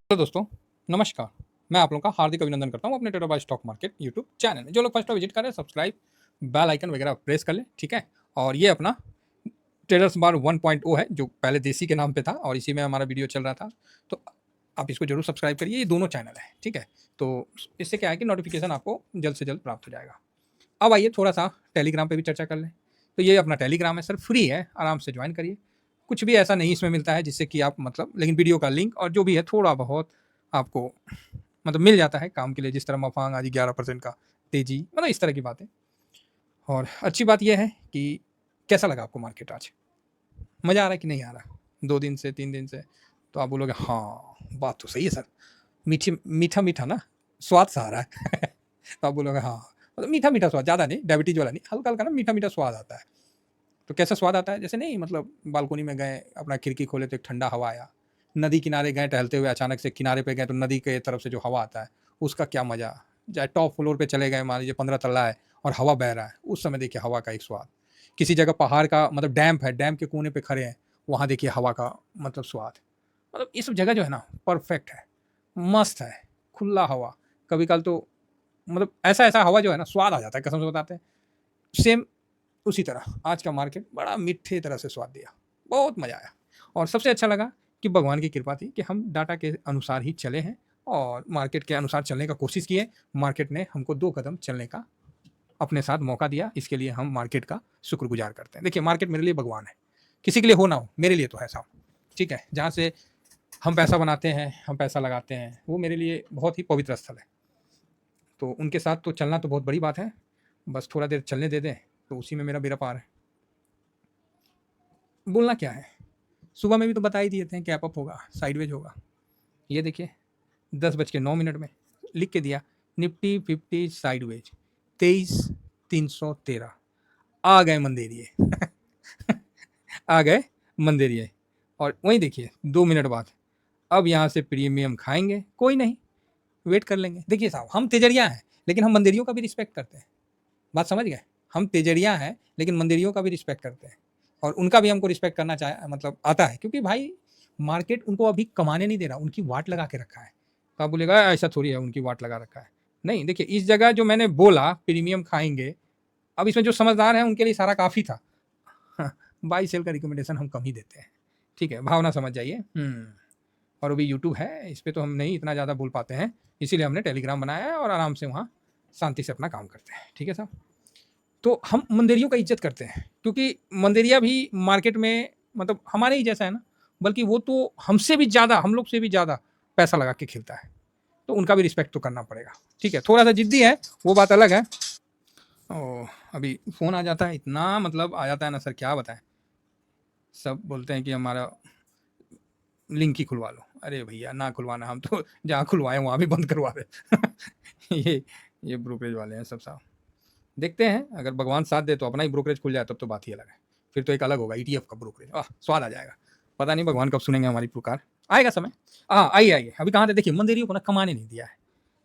Hello दोस्तों, नमस्कार। मैं आप लोगों का हार्दिक अभिनंदन करता हूँ अपने trader by stock market YouTube channel में। जो लोग फर्स्ट टाइम विजिट कर रहे हैं, सब्सक्राइब, बेल आइकन वगैरह प्रेस कर लें, ठीक है? और ये अपना ट्रेडर्स बार 1.0 है, जो पहले देसी के नाम पे था और इसी में हमारा वीडियो चल रहा था। तो आप इसको ज़रूर सब्सक्राइब करिए, ये दोनों चैनल हैं, ठीक है? तो इससे क्या है कि नोटिफिकेशन आपको जल्द से जल्द प्राप्त हो जाएगा। अब आइए थोड़ा-सा टेलीग्राम पे भी चर्चा कर लें। तो ये अपना टेलीग्राम है सर, फ्री है, आराम से ज्वाइन करिए। कुछ भी ऐसा नहीं इसमें मिलता है जिससे कि आप मतलब, लेकिन वीडियो का लिंक और जो भी है थोड़ा बहुत आपको मतलब मिल जाता है काम के लिए, जिस तरह मफांग आज 11% का तेजी, मतलब इस तरह की बातें। और अच्छी बात यह है कि कैसा लगा आपको मार्केट आज? मज़ा आ रहा है कि नहीं आ रहा? 2 दिन से, 3 दिन से? तो आप बोलोगे हाँ, बात तो सही है सर। मीठा-मीठा ना स्वाद सा आ रहा है। तो आप बोलोगे हाँ, मतलब मीठा-मीठा स्वाद, ज़्यादा नहीं, डायबिटीज़ वाला नहीं, हल्का-हल्का ना मीठा-मीठा स्वाद आता है। तो कैसा स्वाद आता है? जैसे नहीं मतलब बालकनी में गए, अपना खिड़की खोले तो एक ठंडा हवा आया। नदी किनारे गए टहलते हुए, अचानक से किनारे पे गए तो नदी के तरफ से जो हवा आता है, उसका क्या मज़ा। चाहे टॉप फ्लोर पे चले गए, मान लीजिए 15 तल्ला है और हवा बह रहा है, उस समय देखिए हवा का एक स्वाद। किसी जगह पहाड़ का मतलब डैम है, डैम के कोने पे खड़े हैं, वहाँ देखिए हवा का मतलब स्वाद। मतलब ये सब जगह जो है ना परफेक्ट है, मस्त है, खुला हवा। कभी-काल तो मतलब ऐसा-ऐसा हवा जो है ना स्वाद आ जाता है, कसम से बताते हैं। सेम उसी तरह आज का मार्केट बड़ा मीठे तरह से स्वाद दिया, बहुत मज़ा आया। और सबसे अच्छा लगा कि भगवान की कृपा थी कि हम डाटा के अनुसार ही चले हैं और मार्केट के अनुसार चलने का कोशिश किए। मार्केट ने हमको 2 कदम चलने का अपने साथ मौका दिया, इसके लिए हम मार्केट का शुक्रगुज़ार करते हैं। देखिए मार्केट मेरे लिए भगवान है, किसी के लिए हो ना हो, मेरे लिए तो है साहब, ठीक है? जहाँ से हम पैसा बनाते हैं, हम पैसा लगाते हैं, वो मेरे लिए बहुत ही पवित्र स्थल है। तो उनके साथ तो चलना तो बहुत बड़ी बात है, बस थोड़ा देर चलने दे दें, तो उसी में मेरा बेड़ा पार है। बोलना क्या है? सुबह में भी तो बता ही दिए थे गैप अप होगा, साइडवेज होगा। ये देखिए 10:09 में लिख के दिया, निफ्टी 50 साइडवेज 23,313 आ गए मंदेरिये। आ गए मंदेरिये। और वहीं देखिए 2 मिनट बाद अब यहाँ से प्रीमियम खाएँगे, कोई नहीं, वेट कर लेंगे। देखिए साहब, हम तेजड़िया हैं, लेकिन हम मंदेरियों का भी रिस्पेक्ट करते हैं। बात समझ गए? हम तेजड़िया हैं, लेकिन मंदिरियों का भी रिस्पेक्ट करते हैं और उनका भी हमको रिस्पेक्ट करना मतलब आता है, क्योंकि भाई मार्केट उनको अभी कमाने नहीं दे रहा, उनकी वाट लगा के रखा है। तो आप बोलेगा ऐसा थोड़ी है, उनकी वाट लगा रखा है। नहीं, देखिए इस जगह जो मैंने बोला प्रीमियम खाएँगे, अब इसमें जो समझदार हैं उनके लिए सारा काफ़ी था। हाँ, बाय सेल का रिकमेंडेशन हम कम ही देते हैं, ठीक है? भावना समझ जाइए। और अभी यूट्यूब है, इस पे तो हम नहीं इतना ज़्यादा बोल पाते हैं, इसीलिए हमने टेलीग्राम बनाया है और आराम से वहाँ शांति से अपना काम करते हैं, ठीक है साहब? तो हम मंदिरियों का इज़्ज़त करते हैं, क्योंकि मंदिरिया भी मार्केट में मतलब हमारे ही जैसा है ना, बल्कि वो तो हमसे भी ज़्यादा, हम लोग से भी ज़्यादा पैसा लगा के खेलता है, तो उनका भी रिस्पेक्ट तो करना पड़ेगा, ठीक है? थोड़ा-सा ज़िद्दी है, वो बात अलग है। ओह! अभी फ़ोन आ जाता है, इतना मतलब आ जाता है ना सर, क्या बताएँ? सब बोलते हैं कि हमारा लिंक ही खुलवा लो। अरे भैया ना खुलवाना, हम तो जहाँ खुलवाए वहाँ भी बंद करवा रहे। ये ब्रोकरेज वाले हैं सब साहब। देखते हैं, अगर भगवान साथ दे तो अपना ही ब्रोकरेज खुल जाए तब तो बात ही अलग है। फिर तो एक अलग होगा ईटीएफ का ब्रोकरेज, स्वाद आ जाएगा। पता नहीं भगवान कब सुनेंगे हमारी पुकार, आएगा समय। आइए, आइए, अभी कहाँ थे, देखिए मंदिरियों को ना कमाने नहीं दिया है,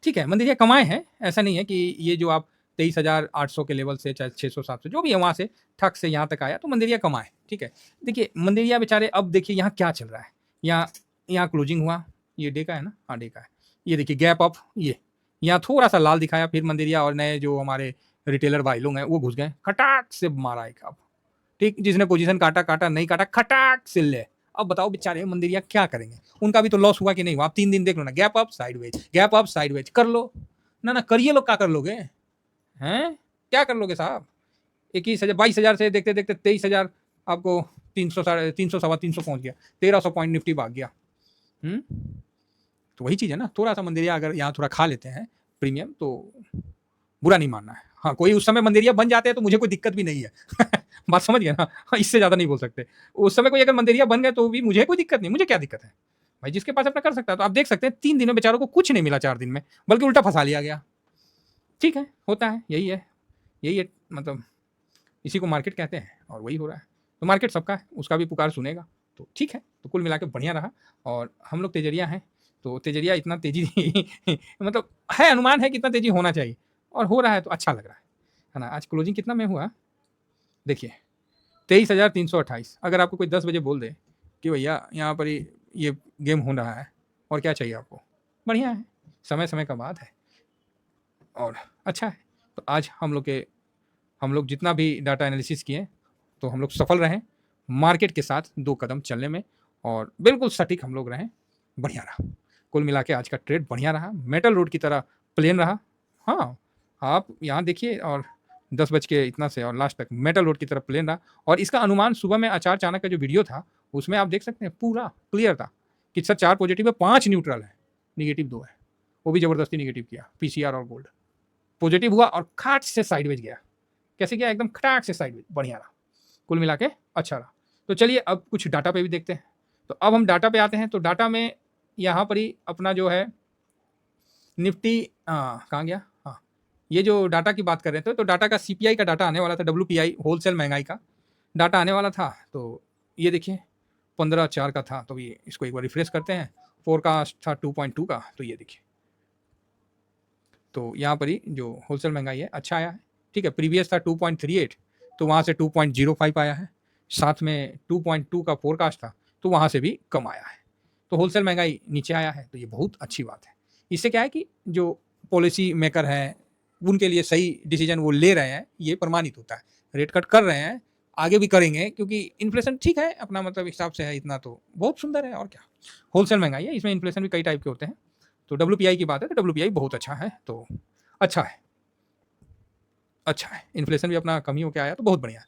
ठीक है? मंदिरिया कमाए हैं, ऐसा नहीं है कि ये जो आप 23,800 के लेवल से चाहे 600-700 जो भी है वहाँ से ठक से यहाँ तक आया तो मंदिरिया कमाए, ठीक है? देखिए मंदिरिया बेचारे अब देखिए यहाँ क्या चल रहा है, यहाँ यहाँ क्लोजिंग हुआ, ये डे का है ना? हाँ, डे का है। ये देखिए गैप अप, ये यहाँ थोड़ा-सा लाल दिखाया, फिर मंदिरिया और नए जो हमारे रिटेलर भाई लोग हैं वो घुस गए, खटाक से मारा एक अब, ठीक? जिसने पोजीशन काटा, काटा, नहीं काटा, खटाक से ले। अब बताओ बेचारे मंदिरिया क्या करेंगे? उनका भी तो लॉस हुआ कि नहीं हुआ? आप 3 दिन देख लो ना, gap up, sideways, gap up, sideways कर लो। ना, ना करिए लोग, क्या कर लोगे? हैं? क्या कर लोगे साहब? 21,000 22,000 से देखते-देखते 23,000 आपको 300 साढ़े 300 सवा 300 पहुँच गया। 1,300 पॉइंट निफ्टी भाग गया। हुँ? तो वही चीज़ है ना, थोड़ा-सा मंदिरिया अगर यहाँ थोड़ा खा लेते हैं प्रीमियम तो बुरा नहीं मानना है। हाँ, कोई उस समय मंदिरिया बन जाते हैं तो मुझे कोई दिक्कत भी नहीं है। बात समझ गए ना? इससे ज़्यादा नहीं बोल सकते। उस समय कोई अगर मंदिरिया बन गए तो भी मुझे कोई दिक्कत नहीं, मुझे क्या दिक्कत है? भाई जिसके पास अपना कर सकता है, तो आप देख सकते हैं 3 दिन में बेचारों को कुछ नहीं मिला 4 दिन में, बल्कि उल्टा फँसा लिया गया। ठीक है, होता है, यही है मतलब इसी को मार्केट कहते हैं और वही हो रहा है। तो मार्केट सबका है, उसका भी पुकार सुनेगा, तो ठीक है। तो कुल मिला के बढ़िया रहा और हम लोग तेजरिया हैं, तो तेजरिया इतना तेज़ी मतलब है, अनुमान है कि इतना तेज़ी होना चाहिए और हो रहा है तो अच्छा लग रहा है ना? आज क्लोजिंग कितना में हुआ? देखिए 23,328। अगर आपको कोई 10 बजे बोल दे कि भैया यहाँ पर ये गेम हो रहा है और क्या चाहिए आपको? बढ़िया है, समय समय का बात है और अच्छा है। तो आज हम लोग जितना भी डाटा एनालिसिस किए तो हम लोग सफल रहे मार्केट के साथ 2 कदम चलने में और बिल्कुल सटीक हम लोग रहे, बढ़िया रहा। कुल मिला के आज का ट्रेड बढ़िया रहा, मेटल रोड की तरह प्लेन रहा। हाँ, आप यहाँ देखिए और 10 बज के इतना से और लास्ट तक मेटल रोड की तरफ प्लेन रहा और इसका अनुमान सुबह में आचार चाणक्य का जो वीडियो था, उसमें आप देख सकते हैं पूरा क्लियर था कि सर 4 पॉजिटिव है, 5 न्यूट्रल है, नेगेटिव 2 है। वो भी ज़बरदस्ती नेगेटिव किया, पीसीआर और गोल्ड। पॉजिटिव हुआ और खाट से साइडवेज गया। कैसे गया? एकदम खटाक से साइडवेज, बढ़िया रहा। कुल मिला के अच्छा रहा। तो चलिए अब कुछ डाटा पे भी देखते हैं। तो अब हम डाटा पे आते हैं। तो डाटा में यहाँ पर ही अपना जो है निफ्टी कहाँ गया? हाँ, ये जो डाटा की बात कर रहे थे तो डाटा का सीपीआई का डाटा आने वाला था, डब्ल्यूपीआई होलसेल महंगाई का डाटा आने वाला था। तो ये देखिए 15/4 का था, तो ये इसको एक बार रिफ्रेश करते हैं। फोरकास्ट था 2.2 का, तो ये देखिए तो यहाँ पर ही जो होलसेल महंगाई है अच्छा आया है। ठीक है, प्रीवियस था 2.38, तो वहाँ से 2.05 आया है। साथ में 2.2 का फोरकास्ट था, तो वहाँ से भी कम आया है। तो होलसेल महंगाई नीचे आया है, तो ये बहुत अच्छी बात है। इससे क्या है कि जो पॉलिसी मेकर हैं उनके लिए सही डिसीजन वो ले रहे हैं, ये प्रमाणित होता है। रेट कट कर रहे हैं, आगे भी करेंगे, क्योंकि इन्फ्लेशन ठीक है अपना मतलब हिसाब से है, इतना तो बहुत सुंदर है। और क्या, होलसेल महंगाई है, इसमें इन्फ्लेशन भी कई टाइप के होते हैं। तो डब्ल्यूपीआई की बात है तो डब्ल्यूपीआई बहुत अच्छा है, तो अच्छा है, अच्छा है। इन्फ्लेशन भी अपना कम ही होकर आया, तो बहुत बढ़िया है।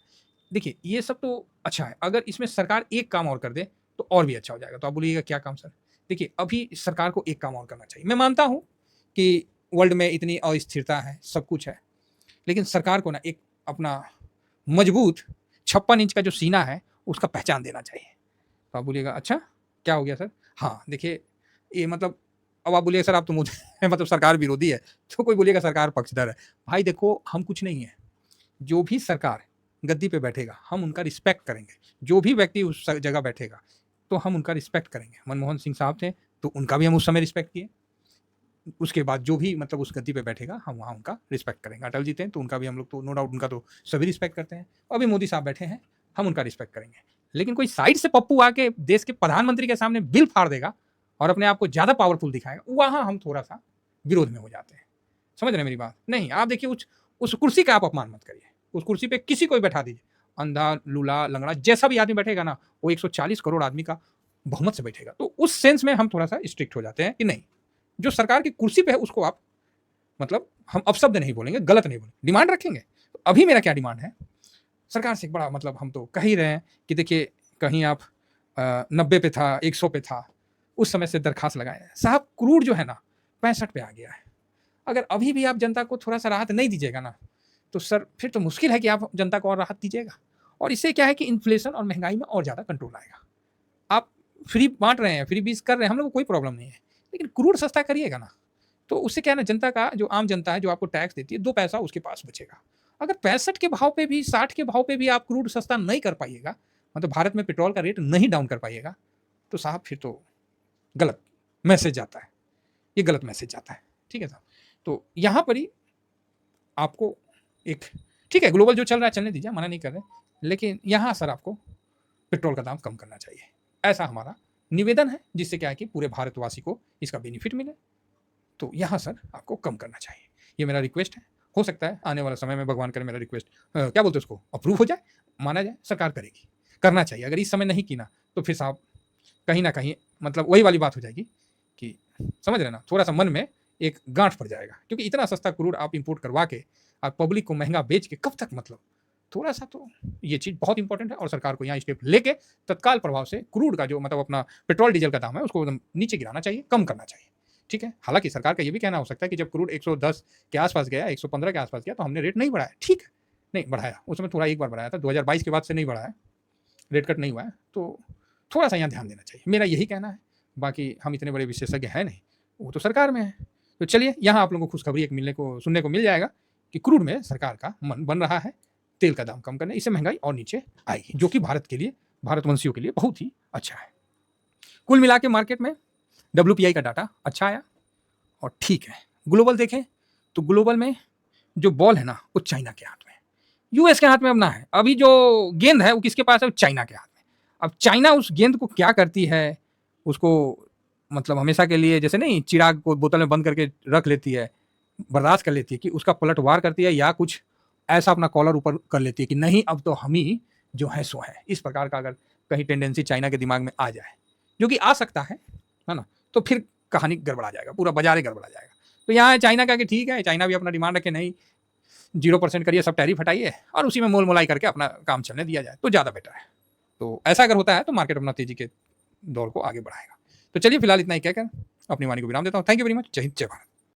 देखिए ये सब तो अच्छा है, अगर इसमें सरकार एक काम और कर दे तो और भी अच्छा हो जाएगा। तो आप बोलिएगा क्या काम सर? देखिए अभी सरकार को एक काम और करना चाहिए। मैं मानता हूँ कि वर्ल्ड में इतनी अस्थिरता है, सब कुछ है, लेकिन सरकार को ना एक अपना मजबूत 56 इंच का जो सीना है उसका पहचान देना चाहिए। तो आप बोलिएगा अच्छा क्या हो गया सर? हाँ देखिए, ये मतलब अब आप बोलिएगा सर आप तो मुझे मतलब सरकार विरोधी है, तो कोई बोलिएगा सरकार पक्षधर है। भाई देखो हम कुछ नहीं है, जो भी सरकार गद्दी पे बैठेगा हम उनका रिस्पेक्ट करेंगे। जो भी व्यक्ति उस जगह बैठेगा तो हम उनका रिस्पेक्ट करेंगे। मनमोहन सिंह साहब थे तो उनका भी हम उस समय रिस्पेक्ट किए। उसके बाद जो भी मतलब उस गद्दी पे बैठेगा हम वहाँ उनका रिस्पेक्ट करेंगे। अटल जी थे तो उनका भी हम लोग तो नो डाउट उनका तो सभी रिस्पेक्ट करते हैं। अभी मोदी साहब बैठे हैं, हम उनका रिस्पेक्ट करेंगे। लेकिन कोई साइड से पप्पू आके देश के प्रधानमंत्री के सामने बिल फाड़ देगा और अपने आप को ज़्यादा पावरफुल दिखाएगा, वहाँ हम थोड़ा सा विरोध में हो जाते हैं। समझ रहे हैं मेरी बात? नहीं, आप देखिए उस कुर्सी का आप अपमान मत करिए। उस कुर्सी पे किसी को भी बैठा दीजिए, अंधा लूला लंगड़ा जैसा भी आदमी बैठेगा ना, वो 140 करोड़ आदमी का बहुमत से बैठेगा। तो उस सेंस में हम थोड़ा सा स्ट्रिक्ट हो जाते हैं कि नहीं, जो सरकार की कुर्सी पे है उसको आप मतलब हम अपशब्द नहीं बोलेंगे, गलत नहीं बोलेंगे, डिमांड रखेंगे। तो अभी मेरा क्या डिमांड है सरकार से? एक बड़ा मतलब हम तो कह ही रहे हैं कि देखिए कहीं आप 90 पे था, 100 पे था, उस समय से दरखास्त लगाए साहब, क्रूड जो है ना 65 पे आ गया है। अगर अभी भी आप जनता को थोड़ा सा राहत नहीं दीजिएगा ना, तो सर फिर तो मुश्किल है कि आप जनता को और राहत दीजिएगा। और इससे क्या है कि इन्फ्लेशन और महंगाई में और ज़्यादा कंट्रोल आएगा। आप फ्री बांट रहे हैं, फ्री बीज कर रहे हैं, हम लोग को कोई प्रॉब्लम नहीं है, लेकिन क्रूड सस्ता करिएगा ना, तो उससे क्या है ना, जनता का जो आम जनता है जो आपको टैक्स देती है 2 पैसा उसके पास बचेगा। अगर 65 के भाव पे भी 60 के भाव पे भी आप क्रूड सस्ता नहीं कर पाइएगा, मतलब भारत में पेट्रोल का रेट नहीं डाउन कर पाइएगा, तो साहब फिर तो गलत मैसेज जाता है, ये गलत मैसेज जाता है। ठीक है साहब, तो यहाँ पर ही आपको एक ठीक है ग्लोबल जो चल रहा है चलने दीजिए, मना नहीं कर रहे, लेकिन यहाँ सर आपको पेट्रोल का दाम कम करना चाहिए, ऐसा हमारा निवेदन है, जिससे क्या है कि पूरे भारतवासी को इसका बेनिफिट मिले। तो यहाँ सर आपको कम करना चाहिए, ये मेरा रिक्वेस्ट है। हो सकता है आने वाला समय में भगवान करे मेरा रिक्वेस्ट क्या बोलते हैं उसको अप्रूव हो जाए, माना जाए, सरकार करेगी, करना चाहिए। अगर इस समय नहीं की ना तो फिर साहब कहीं ना कहीं मतलब वही वाली बात हो जाएगी कि समझ रहे ना, थोड़ा सा मन में एक गांठ पड़ जाएगा, क्योंकि इतना सस्ता क्रूड आप इंपोर्ट करवा के और पब्लिक को महंगा बेच के कब तक, मतलब थोड़ा सा तो ये चीज़ बहुत इंपॉर्टेंट है। और सरकार को यहाँ स्टेप लेके तत्काल प्रभाव से क्रूड का जो मतलब अपना पेट्रोल डीजल का दाम है उसको एकदम नीचे गिराना चाहिए, कम करना चाहिए। ठीक है, हालांकि सरकार का ये भी कहना हो सकता है कि जब क्रूड 110 के आसपास गया, 115 के आसपास गया, तो हमने रेट नहीं बढ़ाया। ठीक है, नहीं बढ़ाया, उसमें थोड़ा एक बार बढ़ाया था, 2022 के बाद से नहीं बढ़ाया, रेट कट नहीं हुआ है, तो थोड़ा सा यहाँ ध्यान देना चाहिए, मेरा यही कहना है। बाकी हम इतने बड़े विशेषज्ञ हैं नहीं, वो तो सरकार में है। तो चलिए यहाँ आप लोगों को खुशखबरी एक सुनने को मिल जाएगा कि क्रूड में सरकार का मन बन रहा है तेल का दाम कम करने, इससे महंगाई और नीचे आएगी, जो कि भारत के लिए, भारतवंशियों के लिए बहुत ही अच्छा है। कुल मिला के मार्केट में WPI का डाटा अच्छा आया और ठीक है। ग्लोबल देखें तो ग्लोबल में जो बॉल है ना वो चाइना के हाथ में, यूएस के हाथ में अब ना है। अभी जो गेंद है वो किसके पास है? चाइना के हाथ में। अब चाइना उस गेंद को क्या करती है, उसको मतलब हमेशा के लिए जैसे नहीं चिराग को बोतल में बंद करके रख लेती है, बर्दाश्त कर लेती है कि उसका पलटवार करती है या कुछ ऐसा अपना कॉलर ऊपर कर लेती है कि नहीं अब तो हम ही जो है सो है। इस प्रकार का अगर कहीं टेंडेंसी चाइना के दिमाग में आ जाए, जो कि आ सकता है ना, तो फिर कहानी गड़बड़ा जाएगा, पूरा बाजार ही गड़बड़ा जाएगा। तो यहाँ है चाइना का कि ठीक है, चाइना भी अपना डिमांड रखे नहीं 0% करिए, सब टैरिफ हटाइए और उसी में मोल मोलाई करके अपना काम चलने दिया जाए तो ज़्यादा बेटर है। तो ऐसा अगर होता है तो मार्केट अपना तेजी के दौर को आगे बढ़ाएगा। तो चलिए फिलहाल इतना ही कहकर अपनी वाणी को विराम देता हूँ। Thank you very much. जय हिंद, जय भारत।